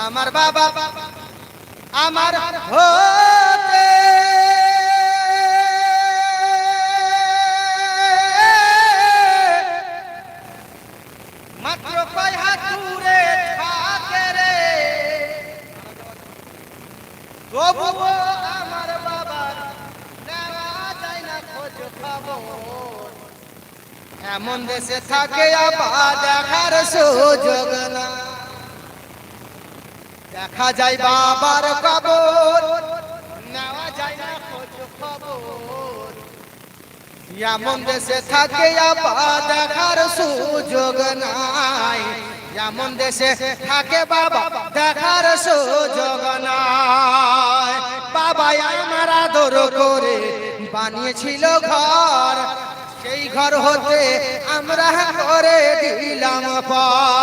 আমার বাবা আমার হতে মাত্র কয় হাত দূরে থাকে রে, তবুও আমার বাবা নেওয়া যায় না খোঁজ খবর। এমন দেশে থাকে আবার দেখার সুযোগ না, দেখা যায় বাবার কবর, নেওয়া যায় না খোঁজ খবর। এমন দেশে থাকে আবার দেখার সুযোগ নাই, এমন দেশে থাকে বাবা দেখার সুযোগ নাই। বাবা আমার আদর করে বানিয়েছিল ঘর, সেই ঘর হতে আমরা করে দিলাম পর।